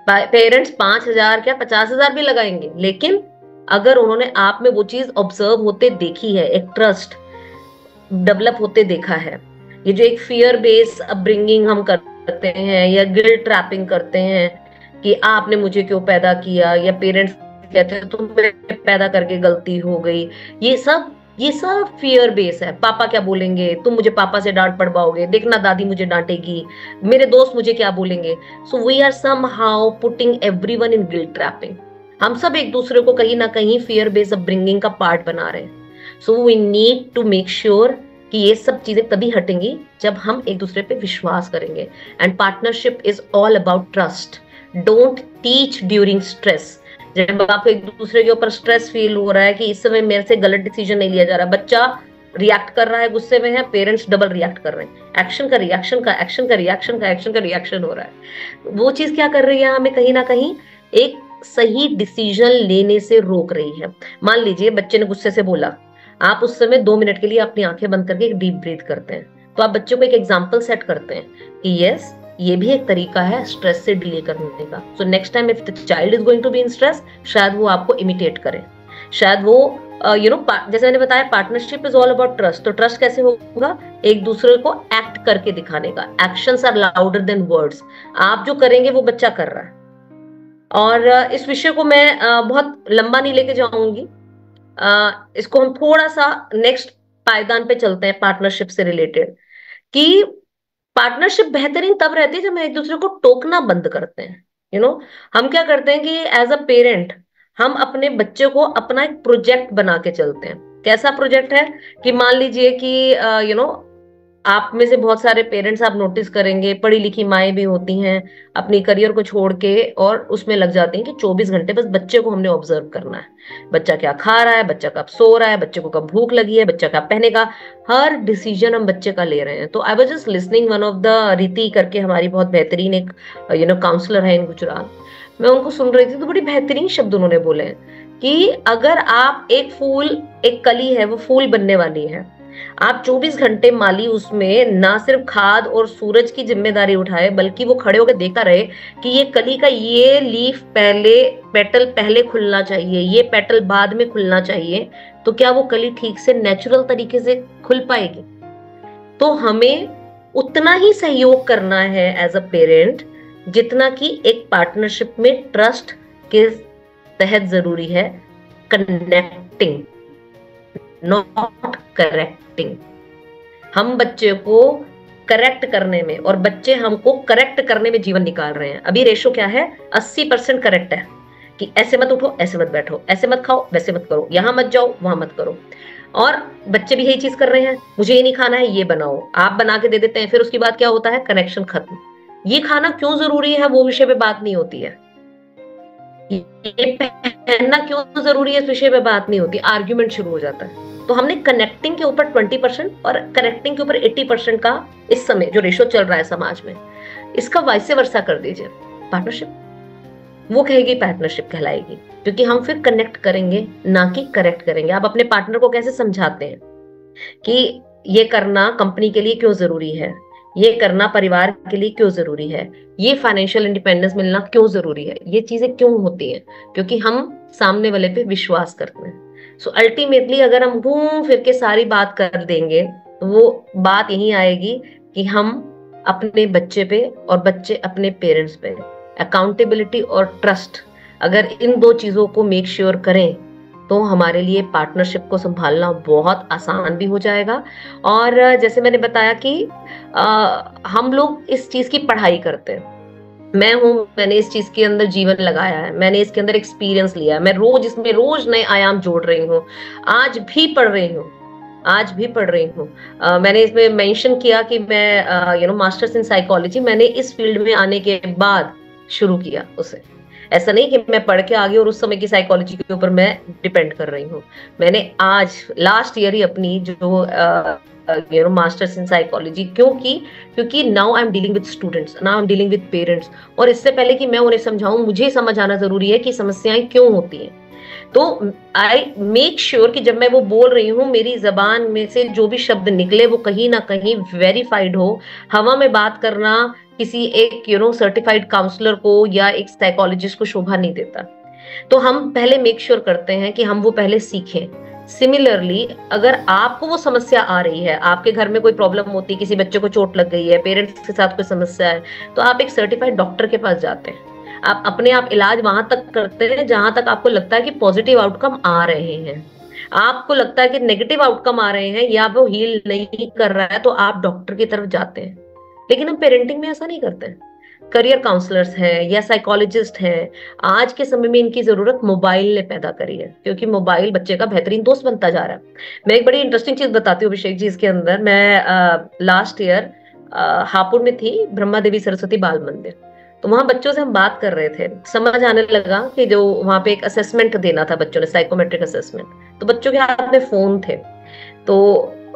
पेरेंट्स 5,000 क्या 50,000 भी लगाएंगे, लेकिन अगर उन्होंने आप में वो चीज ऑब्जर्व होते देखी है, एक ट्रस्ट डेवलप होते देखा है। ये जो एक फियर बेस अपब्रिंगिंग हम करते हैं या गिल्ट ट्रैपिंग करते हैं कि आपने मुझे क्यों पैदा किया, या पेरेंट्स कहते हैं तुम्हें पैदा करके गलती हो गई, ये सब फियर बेस है। पापा क्या बोलेंगे, तुम मुझे पापा से डांट पड़वाओगे, देखना दादी मुझे डांटेगी, मेरे दोस्त मुझे क्या बोलेंगे। So we are somehow putting everyone in guilt trapping. हम सब एक दूसरे को कहीं ना कहीं फियर बेस अपब्रिंगिंग का पार्ट बना रहे हैं। So we need to make sure कि ये सब चीजें तभी हटेंगी जब हम एक दूसरे पे विश्वास करेंगे। And partnership is all about trust. Don't teach during stress. जब आपको एक दूसरे के ऊपर स्ट्रेस फील हो रहा है कि इस समय मेरे से गलत डिसीजन नहीं लिया जा रहा, बच्चा रिएक्ट कर रहा है, गुस्से में है, पेरेंट्स डबल रिएक्ट कर रहे हैं, एक्शन का रिएक्शन का एक्शन का रिएक्शन का एक्शन का रिएक्शन हो रहा है। वो चीज क्या कर रही है, हमें कहीं ना कहीं एक सही डिसीजन लेने से रोक रही है। मान लीजिए बच्चे ने गुस्से से बोला, आप उस समय 2 मिनट के लिए अपनी आंखें बंद करके एक डीप ब्रीथ करते हैं, तो आप बच्चों को एक एग्जाम्पल सेट करते हैं कि यस, ये भी एक तरीका है स्ट्रेस से डील करने का। So next time if the child is going to be in stress, शायद वो आपको इमिटेट करे, शायद वो जैसे मैंने बताया, partnership is all about trust. तो ट्रस्ट कैसे होगा, एक दूसरे को एक्ट करके दिखाने का। Actions are louder than words. आप जो करेंगे वो बच्चा कर रहा है। और इस विषय को मैं बहुत लंबा नहीं लेके जाऊंगी, इसको हम थोड़ा सा नेक्स्ट पायदान पे चलते हैं पार्टनरशिप से रिलेटेड, कि पार्टनरशिप बेहतरीन तब रहती है जब हम एक दूसरे को टोकना बंद करते हैं। हम क्या करते हैं कि एज अ पेरेंट हम अपने बच्चे को अपना एक प्रोजेक्ट बना के चलते हैं। कैसा प्रोजेक्ट है कि मान लीजिए कि आप में से बहुत सारे पेरेंट्स आप नोटिस करेंगे, पढ़ी लिखी माएं भी होती हैं, अपनी करियर को छोड़ के और उसमें लग जाती हैं कि 24 घंटे बस बच्चे को हमने ऑब्जर्व करना है। बच्चा क्या खा रहा है, बच्चा कब सो रहा है, बच्चे को कब भूख लगी है, बच्चा क्या पहनेगा, हर डिसीजन हम बच्चे का ले रहे हैं। तो I was just listening, one of the रीति करके हमारी बहुत बेहतरीन एक काउंसलर है इन गुजरात, मैं उनको सुन रही थी तो बड़ी बेहतरीन शब्द उन्होंने बोले कि अगर आप एक कली है वो फूल बनने वाली है, आप 24 घंटे माली उसमें ना सिर्फ खाद और सूरज की जिम्मेदारी उठाए, बल्कि वो खड़े होकर देखता रहे कि ये कली का ये लीफ पेटल पहले खुलना चाहिए, ये पेटल बाद में खुलना चाहिए, तो क्या वो कली ठीक से नेचुरल तरीके से खुल पाएगी? तो हमें उतना ही सहयोग करना है एज अ पेरेंट जितना कि एक पार्टनरशिप में ट्रस्ट के तहत जरूरी है। Connecting, not correcting. हम बच्चे को करेक्ट करने में और बच्चे हमको करेक्ट करने में जीवन निकाल रहे हैं। अभी रेशो क्या है, 80% करेक्ट है कि ऐसे मत उठो, ऐसे मत बैठो, ऐसे मत खाओ, वैसे मत करो, यहां मत जाओ, वहां मत करो। और बच्चे भी यही चीज कर रहे हैं, मुझे ये नहीं खाना है, ये बनाओ, आप बना के दे देते हैं। फिर उसके बाद क्या होता है, कनेक्शन खत्म। ये खाना क्यों जरूरी है वो विषय पे बात नहीं होती है, ये पहनना क्यों जरूरी है इस विषय पे बात नहीं होती, आर्ग्यूमेंट शुरू हो जाता है। तो हमने कनेक्टिंग के ऊपर 20% और करेक्टिंग के ऊपर 80% का इस समय जो रेशो चल रहा है समाज में, इसका वाइसे वर्सा कर दीजिए। पार्टनरशिप वो कहेगी, पार्टनरशिप कहलाएगी, क्योंकि हम फिर कनेक्ट करेंगे ना कि करेक्ट करेंगे। आप अपने पार्टनर को कैसे समझाते हैं कि ये करना कंपनी के लिए क्यों जरूरी है, ये करना परिवार के लिए क्यों जरूरी है, ये फाइनेंशियल इंडिपेंडेंस मिलना क्यों जरूरी है, ये चीजें क्यों होती हैं, क्योंकि हम सामने वाले पे विश्वास करते हैं। सो अल्टीमेटली अगर हम घूम फिर के सारी बात कर देंगे तो वो बात यही आएगी कि हम अपने बच्चे पे और बच्चे अपने पेरेंट्स पे अकाउंटेबिलिटी और ट्रस्ट, अगर इन दो चीजों को मेक श्योर करें तो हमारे लिए पार्टनरशिप को संभालना बहुत आसान भी हो जाएगा। और जैसे मैंने बताया कि हम लोग इस चीज की पढ़ाई करते हैं, मैंने इस चीज के अंदर जीवन लगाया है, मैंने इसके अंदर एक्सपीरियंस लिया है, मैं इसमें रोज नए आयाम जोड़ रही हूँ, आज भी पढ़ रही हूँ। मैंने इसमें मेंशन किया कि मैं मास्टर्स इन साइकोलॉजी मैंने इस फील्ड में आने के बाद शुरू किया उसे। ऐसा नहीं कि मैं पढ़ के आ गई और उस समय की साइकोलॉजी के ऊपर मैं डिपेंड कर रही हूँ। मैंने आज लास्ट ईयर ही अपनी जो मास्टर्स इन साइकोलॉजी, क्योंकि now I am dealing with students, now I am dealing with parents, और इससे पहले कि मैं उन्हें समझाऊं मुझे समझ आना जरूरी है कि समस्याएं क्यों होती हैं। तो आई मेक श्योर कि जब मैं वो बोल रही हूँ मेरी जबान में से जो भी शब्द निकले वो कहीं ना कहीं वेरीफाइड हो। हवा में बात करना किसी एक सर्टिफाइड काउंसलर को या एक साइकोलॉजिस्ट को शोभा नहीं देता। तो हम पहले मेक श्योर करते हैं कि हम वो पहले सीखें। सिमिलरली अगर आपको वो समस्या आ रही है, आपके घर में कोई प्रॉब्लम होती है, किसी बच्चे को चोट लग गई है, पेरेंट्स के साथ कोई समस्या है, तो आप एक सर्टिफाइड डॉक्टर के पास जाते हैं। आप अपने आप इलाज वहां तक करते हैं जहां तक आपको लगता है कि पॉजिटिव आउटकम आ रहे हैं। आपको लगता है कि नेगेटिव आउटकम आ रहे हैं या वो हील नहीं कर रहा है तो आप डॉक्टर की तरफ जाते हैं। लेकिन हम पेरेंटिंग में ऐसा नहीं करते हैं। करियर काउंसलर्स हैं या साइकोलॉजिस्ट हैं, आज के समय में इनकी जरूरत मोबाइल ने पैदा करी है, क्योंकि मोबाइल बच्चे का बेहतरीन दोस्त बनता जा रहा है। मैं एक बड़ी इंटरेस्टिंग चीज बताती हूँ अभिषेक जी इसके अंदर। मैं लास्ट ईयर हापुड़ में थी, ब्रह्मा देवी सरस्वती बाल मंदिर, तो वहां बच्चों से हम बात कर रहे थे। समझ आने लगा कि जो वहां पे एक असेसमेंट देना था बच्चों ने, साइकोमेट्रिक असेसमेंट, तो बच्चों के हाथ में फोन थे। तो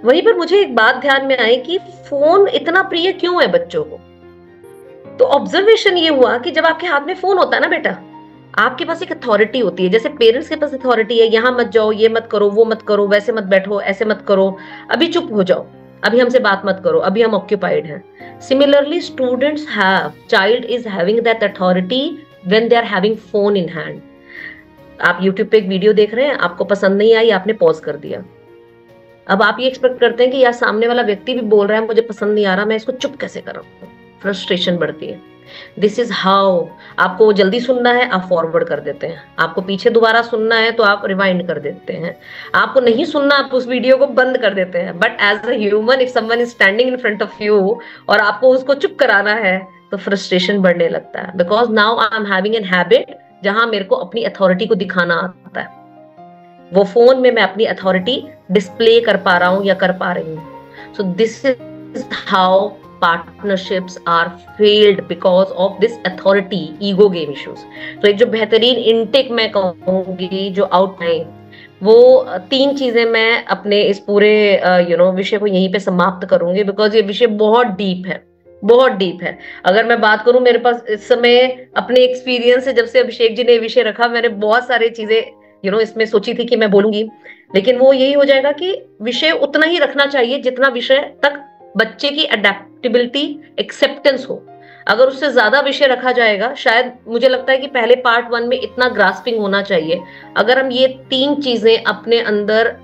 वहीं पर मुझे एक बात ध्यान में आई कि फोन इतना प्रिय क्यों है बच्चों को। तो ऑब्जर्वेशन ये हुआ कि जब आपके हाथ में फोन होता है ना बेटा, आपके पास एक अथॉरिटी होती है, जैसे पेरेंट्स के पास अथॉरिटी है, यहाँ मत जाओ, ये मत करो, वो मत करो, वैसे मत बैठो, ऐसे मत करो, अभी चुप हो जाओ, अभी हमसे बात मत करो, अभी हम ऑक्यूपाइड हैं। Similarly students have, child is having that authority when they are having phone in hand. आप यूट्यूब पे एक वीडियो देख रहे हैं, आपको पसंद नहीं आई, आपने पॉज कर दिया। अब आप ये एक्सपेक्ट करते हैं कि यार सामने वाला व्यक्ति भी बोल रहा है, मुझे पसंद नहीं आ रहा, मैं इसको चुप कैसे करूं। फ्रस्ट्रेशन बढ़ती है। This is how. आपको जल्दी सुनना है, आप फॉरवर्ड कर देते हैं। आपको पीछे दोबारा सुनना है तो आप रिवाइंड कर देते हैं। आपको नहीं सुनना, आप उस वीडियो को बंद कर देते हैं। But as a human, if someone is standing in front of you और आपको उसको चुप कराना है, तो फ्रस्ट्रेशन बढ़ने लगता है। Because now I am having an habit जहां मेरे को अपनी अथॉरिटी को दिखाना आता है। वो फोन में मैं अपनी अथॉरिटी डिस्प्ले कर पा रहा हूं या कर पा रही हूं। So this is how partnerships are failed because of this authority ego game issues. तो एक जो बेहतरीन इनटेक मैं कहूंगी, जो आउटलाइन, वो 3 चीजें मैं अपने इस पूरे विषय को यहीं पे समाप्त करूंगी, बिकॉज ये विषय बहुत डीप है, बहुत डीप है। अगर मैं बात करूं, मेरे पास इस समय अपने एक्सपीरियंस से, जब से अभिषेक जी ने विषय रखा, मैंने बहुत सारी चीजें इसमें सोची थी कि मैं बोलूंगी, लेकिन वो यही हो जाएगा कि विषय उतना ही रखना चाहिए जितना विषय तक बच्चे की अडेप्टेबिलिटी, एक्सेप्टेंस हो। अगर उससे ज्यादा विषय रखा जाएगा, शायद मुझे लगता है कि पहले पार्ट 1 में इतना ग्रास्पिंग होना चाहिए। अगर हम ये 3 चीजें अपने अंदर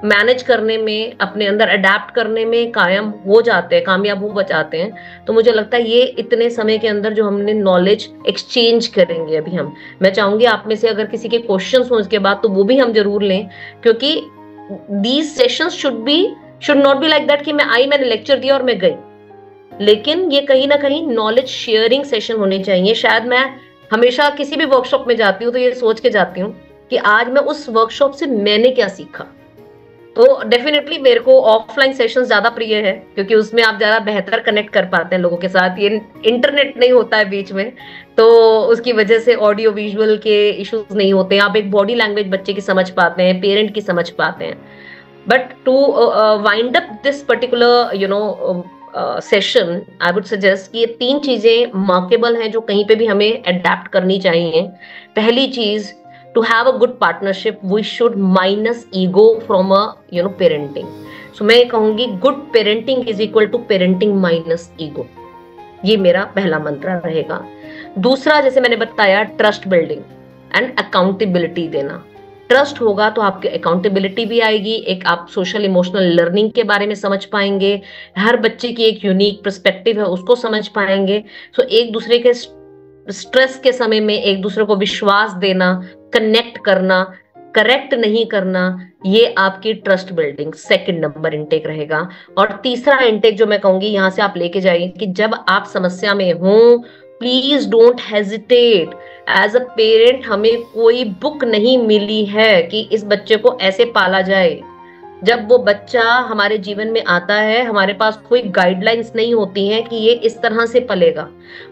मैनेज करने में, अपने अंदर अडेप्ट करने में कायम हो जाते हैं, कामयाब हो जाते हैं, तो मुझे लगता है ये इतने समय के अंदर जो हमने नॉलेज एक्सचेंज करेंगे अभी हम, मैं चाहूंगी आप में से अगर किसी के क्वेश्चंस हो इसके बाद, तो वो भी हम जरूर लें, क्योंकि these sessions should not be like that कि मैं आई, मैंने लेक्चर दिया और मैं गई। लेकिन ये कहीं ना कहीं नॉलेज शेयरिंग सेशन होने चाहिए। शायद मैं हमेशा किसी भी वर्कशॉप में जाती हूँ तो ये सोच के जाती हूँ कि आज मैं उस वर्कशॉप से मैंने क्या सीखा। तो डेफिनेटली मेरे को ऑफलाइन सेशंस ज्यादा प्रिय है, क्योंकि उसमें आप ज्यादा बेहतर कनेक्ट कर पाते हैं लोगों के साथ। ये इंटरनेट नहीं होता है बीच में, तो उसकी वजह से ऑडियो विजुअल के इश्यूज नहीं होते हैं। आप एक बॉडी लैंग्वेज बच्चे की समझ पाते हैं, पेरेंट की समझ पाते हैं। But to wind up this particular session, I would suggest कि ये 3 चीजें मार्केबल हैं जो कहीं पे भी हमें अडेप्ट करनी चाहिए। पहली चीज, to have a good partnership we should minus ego from a parenting. So मैं कहूंगी good parenting is equal to parenting minus ego. ये मेरा पहला मंत्र रहेगा। दूसरा, जैसे मैंने बताया, ट्रस्ट बिल्डिंग एंड अकाउंटेबिलिटी देना। ट्रस्ट होगा तो आपकी अकाउंटेबिलिटी भी आएगी, एक आप सोशल इमोशनल लर्निंग के बारे में समझ पाएंगे, हर बच्चे की एक यूनिक पर्सपेक्टिव है उसको समझ पाएंगे। सो एक दूसरे के स्ट्रेस के समय में एक दूसरे को विश्वास देना, कनेक्ट करना, करेक्ट नहीं करना, ये आपकी trust building second number intake रहेगा। और तीसरा इनटेक जो मैं कहूंगी यहां से आप लेके जाइए कि जब आप समस्या में हो, please don't hesitate. As a parent हमें कोई बुक नहीं मिली है कि इस बच्चे को ऐसे पाला जाए। जब वो बच्चा हमारे जीवन में आता है, हमारे पास कोई गाइडलाइंस नहीं होती हैं कि ये इस तरह से पलेगा।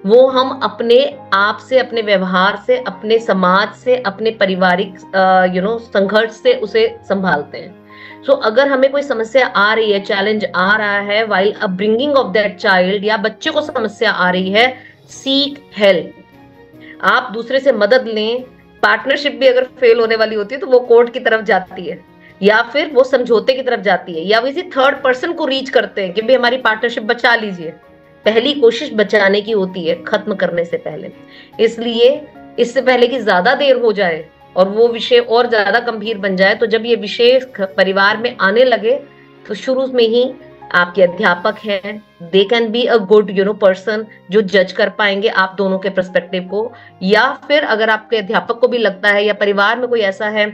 वो हम अपने आप से, अपने व्यवहार से, अपने समाज से, अपने पारिवारिक संघर्ष से उसे संभालते हैं। सो अगर हमें कोई समस्या आ रही है, चैलेंज आ रहा है while upbringing of that child, या बच्चे को समस्या आ रही है, सीक हेल्प। आप दूसरे से मदद लें। पार्टनरशिप भी अगर फेल होने वाली होती है तो वो कोर्ट की तरफ जाती है, या फिर वो समझौते की तरफ जाती है, या किसी थर्ड पर्सन को रीच करते हैं कि भाई हमारी पार्टनरशिप बचा लीजिए। पहली कोशिश बचाने की होती है, खत्म करने से पहले। इसलिए इससे पहले कि ज्यादा देर हो जाए और वो विषय और ज्यादा गंभीर बन जाए, तो जब ये विषय परिवार में आने लगे तो शुरू में ही आपके अध्यापक हैं, they can be a good person जो जज कर पाएंगे आप दोनों के पर्सपेक्टिव को। या फिर अगर आपके अध्यापक को भी लगता है या परिवार में कोई ऐसा है,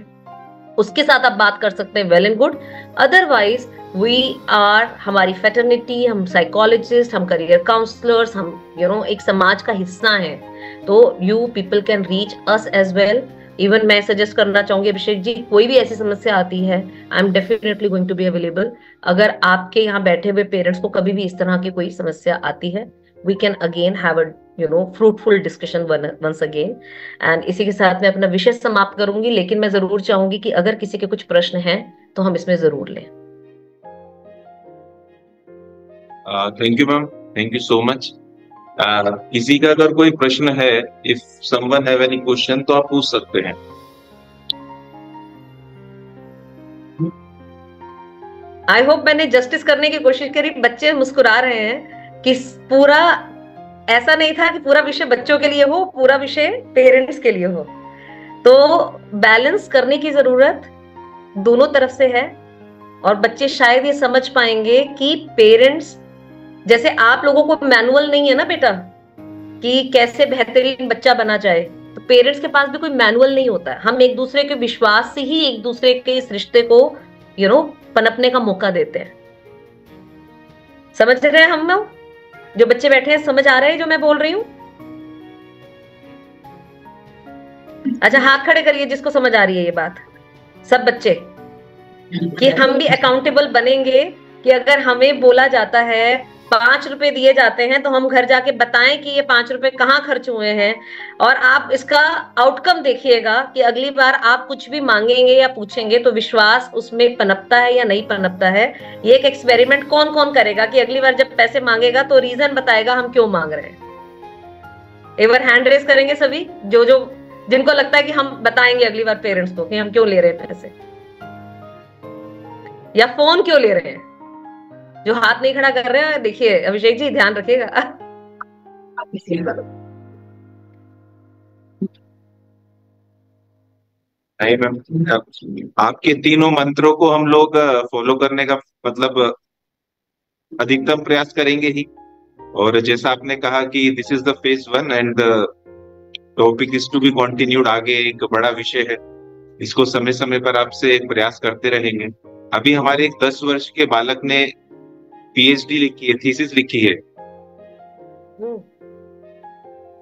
उसके साथ आप बात कर सकते हैं, well and good. Otherwise we are, हमारी फेटर्निटी, हम साइकोलॉजिस्ट, हम करियर काउंसलर्स, हम एक समाज का हिस्सा हैं, तो you people can reach us as well. Even मैं सजेस्ट करना चाहूंगी अभिषेक जी, कोई भी ऐसी समस्या आती है, I am definitely going to be available. अगर आपके यहाँ बैठे हुए पेरेंट्स को कभी भी इस तरह की कोई समस्या आती है, we can again have a fruitful discussion once again. And इसी के साथ मैं अपना विषय समाप्त करूंगी, लेकिन मैं जरूर चाहूंगी कि अगर किसी के कुछ प्रश्न हैं तो हम इसमें जरूर लें। Thank you ma'am, thank you so much. किसी का अगर कोई प्रश्न है, if someone have any question, तो आप पूछ सकते हैं। आई होप मैंने जस्टिस करने की कोशिश करी। बच्चे मुस्कुरा रहे हैं कि पूरा ऐसा नहीं था कि पूरा विषय बच्चों के लिए हो, पूरा विषय पेरेंट्स के लिए हो। तो बैलेंस करने की जरूरत दोनों तरफ से है, और बच्चे शायद ये समझ पाएंगे कि पेरेंट्स, जैसे आप लोगों को मैनुअल नहीं है ना बेटा कि कैसे बेहतरीन बच्चा बना जाए, तो पेरेंट्स के पास भी कोई मैनुअल नहीं होता है। हम एक दूसरे के विश्वास से ही एक दूसरे के इस रिश्ते को पनपने का मौका देते हैं। समझ रहे हैं हम लोग? जो बच्चे बैठे हैं समझ आ रहे हैं जो मैं बोल रही हूँ? अच्छा, हाथ खड़े करिए जिसको समझ आ रही है ये बात, सब बच्चे, कि हम भी अकाउंटेबल बनेंगे कि अगर हमें बोला जाता है 5 रुपए दिए जाते हैं तो हम घर जाके बताएं कि ये 5 रुपए कहाँ खर्च हुए हैं, और आप इसका आउटकम देखिएगा कि अगली बार आप कुछ भी मांगेंगे या पूछेंगे तो विश्वास उसमें पनपता है या नहीं पनपता है। ये एक एक्सपेरिमेंट कौन कौन करेगा कि अगली बार जब पैसे मांगेगा तो रीजन बताएगा हम क्यों मांग रहे हैं। एक बार हैंड रेस करेंगे सभी जो जो जिनको लगता है कि हम बताएंगे अगली बार पेरेंट्स को कि हम क्यों ले रहे हैं पैसे या फोन क्यों ले रहे हैं। जो हाथ नहीं खड़ा कर रहे हैं, देखिए अभिषेक जी ध्यान रखिएगा। नहीं मैम, आपके तीनों मंत्रों को हम लोग फॉलो करने का मतलब अधिकतम प्रयास करेंगे ही। और जैसा आपने कहा कि this is the phase 1 and the topic is to be continued, आगे एक बड़ा विषय है, इसको समय समय पर आपसे प्रयास करते रहेंगे। अभी हमारे एक 10 वर्ष के बालक ने पीएचडी लिखी है, थीसिस लिखी है,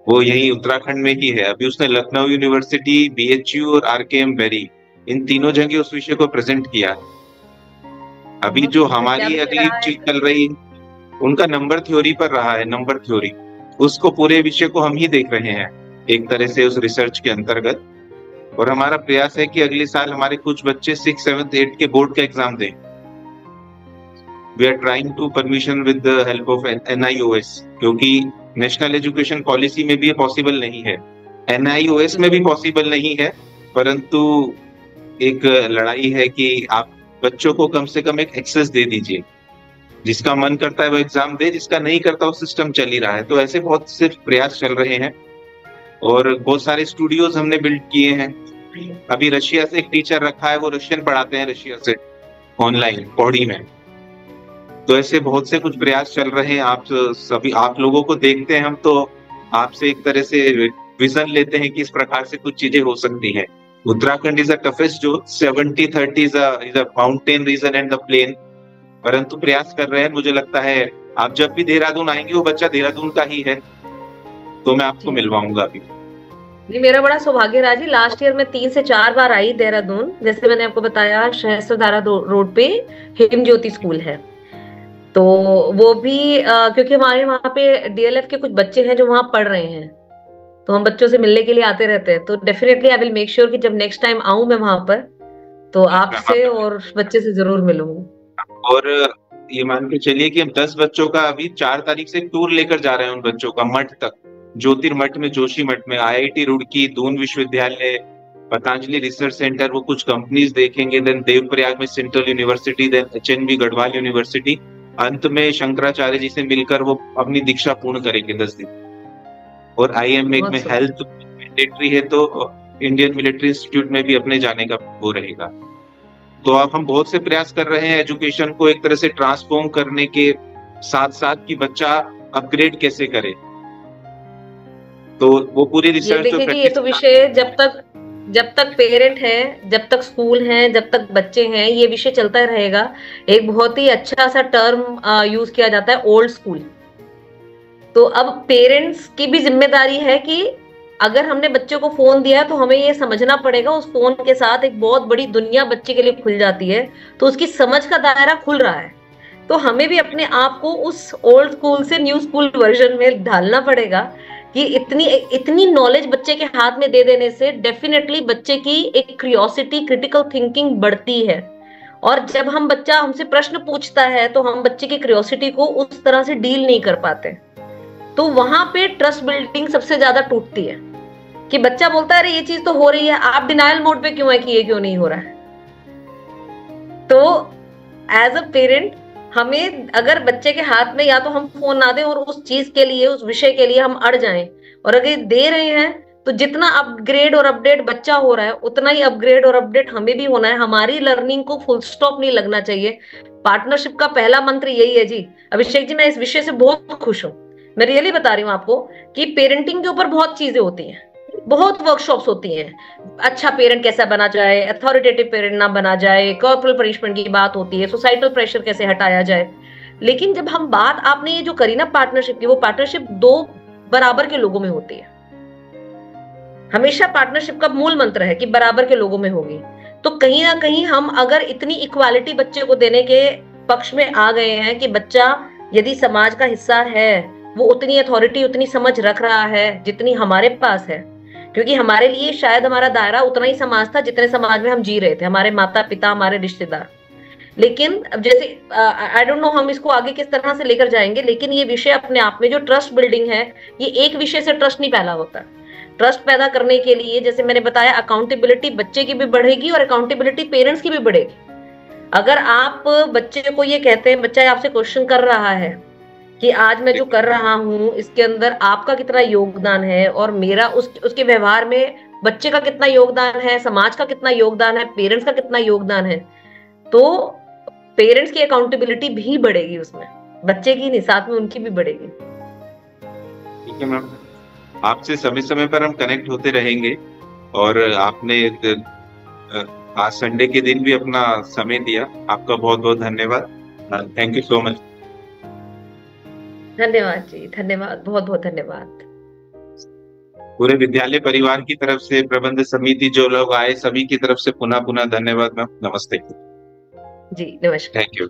वो यही उत्तराखंड में ही है। अभी उसने लखनऊ यूनिवर्सिटी, बीएचयू और आरकेएम बेरी, इन तीनों जगह उस विषय को प्रेजेंट किया। अभी जो हमारी अगली चीज चल रही है उनका नंबर थ्योरी पर रहा है, नंबर थ्योरी, उसको पूरे विषय को हम ही देख रहे हैं एक तरह से उस रिसर्च के अंतर्गत। और हमारा प्रयास है कि अगले साल हमारे कुछ बच्चे 6, 7, 8 के बोर्ड का एग्जाम दें। We are trying to permission with the help of NIOS, क्योंकि नेशनल एजुकेशन पॉलिसी में भी ये पॉसिबल नहीं है, NIOS में भी पॉसिबल नहीं है, परंतु एक लड़ाई है कि आप बच्चों को कम से कम एक एक्सेस दे दीजिए। जिसका मन करता है वो एग्जाम दे, जिसका नहीं करता वो सिस्टम चल ही रहा है। तो ऐसे बहुत से प्रयास चल रहे हैं और बहुत सारे स्टूडियोज हमने बिल्ड किए हैं। अभी रशिया से एक टीचर रखा है, वो रशियन पढ़ाते हैं रशिया से ऑनलाइन पौड़ी में। तो ऐसे बहुत से कुछ प्रयास चल रहे हैं। आप सभी, आप लोगों को देखते हैं हम, तो आपसे एक तरह से विजन लेते हैं कि इस प्रकार से कुछ चीजें हो सकती हैं। उत्तराखंड इज अ टफेस्ट जो 70-30 is a mountain region and the plain, परंतु प्रयास कर रहे हैं। मुझे लगता है आप जब भी देहरादून आएंगे वो बच्चा देहरादून का ही है, तो मैं आपको मिलवाऊंगा अभी। जी, मेरा बड़ा सौभाग्य रहा जी। लास्ट ईयर मैं 3 से 4 बार आई देहरादून। जैसे मैंने आपको बताया, सहस्त्रधारा रोड पे हिम ज्योति स्कूल है, तो वो भी क्योंकि हमारे वहाँ पे DLF के कुछ बच्चे हैं जो वहाँ पढ़ रहे हैं, तो हम बच्चों से मिलने के लिए आते रहते हैं। तो definitely I will make sure कि जब नेक्स्ट टाइम आऊं मैं वहां पर, तो आपसे और बच्चे से जरूर मिलूंगी। और ये मान के चलिए कि हम 10 बच्चों का अभी 4 तारीख से टूर लेकर जा रहे हैं, उन बच्चों का मठ तक, ज्योतिर्मठ में, जोशी मठ में, IIT रुड़की, दून विश्वविद्यालय, पतंजलि रिसर्च सेंटर, वो कुछ कंपनीज देखेंगे, देन देवप्रयाग में central university, then HNB Garhwal university, अंत में शंकराचार्य जी से मिलकर वो अपनी दीक्षा पूर्ण करेंगे 10 दिन। और IMA में हेल्थ मैंडेटरी है, तो इंडियन मिलिट्री इंस्टीट्यूट में भी अपने जाने का वो रहेगा। तो अब हम बहुत से प्रयास कर रहे हैं एजुकेशन को एक तरह से ट्रांसफॉर्म करने के साथ साथ कि बच्चा अपग्रेड कैसे करे। तो वो पूरी रिसर्च देखिए कि ये तो विषय जब तक पेरेंट है, जब तक स्कूल है, जब तक बच्चे हैं, ये विषय चलता रहेगा। एक बहुत ही अच्छा सा टर्म यूज किया जाता है, ओल्ड स्कूल। तो अब पेरेंट्स की भी जिम्मेदारी है कि अगर हमने बच्चे को फोन दिया तो हमें ये समझना पड़ेगा उस फोन के साथ एक बहुत बड़ी दुनिया बच्चे के लिए खुल जाती है, तो उसकी समझ का दायरा खुल रहा है। तो हमें भी अपने आप को उस ओल्ड स्कूल से न्यू स्कूल वर्जन में ढालना पड़ेगा कि इतनी नॉलेज बच्चे के हाथ में दे देने से डेफिनेटली बच्चे की एक क्यूरियोसिटी, क्रिटिकल थिंकिंग बढ़ती है। और जब हम बच्चा हमसे प्रश्न पूछता है तो हम बच्चे की क्यूरियोसिटी को उस तरह से डील नहीं कर पाते, तो वहां पे ट्रस्ट बिल्डिंग सबसे ज्यादा टूटती है कि बच्चा बोलता है अरे ये चीज तो हो रही है, आप डिनायल मोड पे क्यों है कि ये क्यों नहीं हो रहा है। तो एज अ पेरेंट हमें अगर बच्चे के हाथ में या तो हम फोन ना दें और उस चीज के लिए, उस विषय के लिए हम अड़ जाएं, और अगर दे रहे हैं तो जितना अपग्रेड और अपडेट बच्चा हो रहा है उतना ही अपग्रेड और अपडेट हमें भी होना है। हमारी लर्निंग को फुल स्टॉप नहीं लगना चाहिए। पार्टनरशिप का पहला मंत्र यही है जी। अभिषेक जी, मैं इस विषय से बहुत खुश हूँ। मैं रियली बता रही हूँ आपको कि पेरेंटिंग के ऊपर बहुत चीजें होती हैं, बहुत वर्कशॉप्स होती हैं। अच्छा पेरेंट कैसा बना जाए, अथॉरिटेटिव पेरेंट ना बना जाए, कॉर्पोरल पनिशमेंट की बात होती है, सोसाइटल प्रेशर कैसे हटाया जाए। लेकिन जब हम बात आपने ये जो करी ना पार्टनरशिप की, वो पार्टनरशिप दो बराबर के लोगों में होती है। हमेशा पार्टनरशिप का मूल मंत्र है कि बराबर के लोगों में होगी। तो कहीं ना कहीं हम अगर इतनी इक्वालिटी बच्चे को देने के पक्ष में आ गए हैं कि बच्चा यदि समाज का हिस्सा है, वो उतनी अथॉरिटी, उतनी समझ रख रहा है जितनी हमारे पास है, क्योंकि हमारे लिए शायद हमारा दायरा उतना ही समाज था जितने समाज में हम जी रहे थे, हमारे माता पिता, हमारे रिश्तेदार। लेकिन अब जैसे आई डोंट नो हम इसको आगे किस तरह से लेकर जाएंगे, लेकिन ये विषय अपने आप में जो ट्रस्ट बिल्डिंग है, ये एक विषय से ट्रस्ट नहीं पैदा होता। ट्रस्ट पैदा करने के लिए जैसे मैंने बताया, अकाउंटेबिलिटी बच्चे की भी बढ़ेगी और अकाउंटेबिलिटी पेरेंट्स की भी बढ़ेगी। अगर आप बच्चे को ये कहते हैं, बच्चा आपसे क्वेश्चन कर रहा है कि आज मैं जो कर रहा हूं इसके अंदर आपका कितना योगदान है और मेरा उसके व्यवहार में बच्चे का कितना योगदान है, समाज का कितना योगदान है, पेरेंट्स का कितना योगदान है, तो पेरेंट्स की अकाउंटेबिलिटी भी बढ़ेगी उसमें, बच्चे की नहीं, साथ में उनकी भी बढ़ेगी। ठीक है मैम, आपसे समय समय पर हम कनेक्ट होते रहेंगे। और आपने आज संडे के दिन भी अपना समय दिया, आपका बहुत बहुत धन्यवाद। Thank you so much. धन्यवाद जी, धन्यवाद, बहुत बहुत धन्यवाद। पूरे विद्यालय परिवार की तरफ से, प्रबंध समिति जो लोग आए, सभी की तरफ से पुनः पुनः धन्यवाद मैम। नमस्ते जी, नमस्कार। Thank you.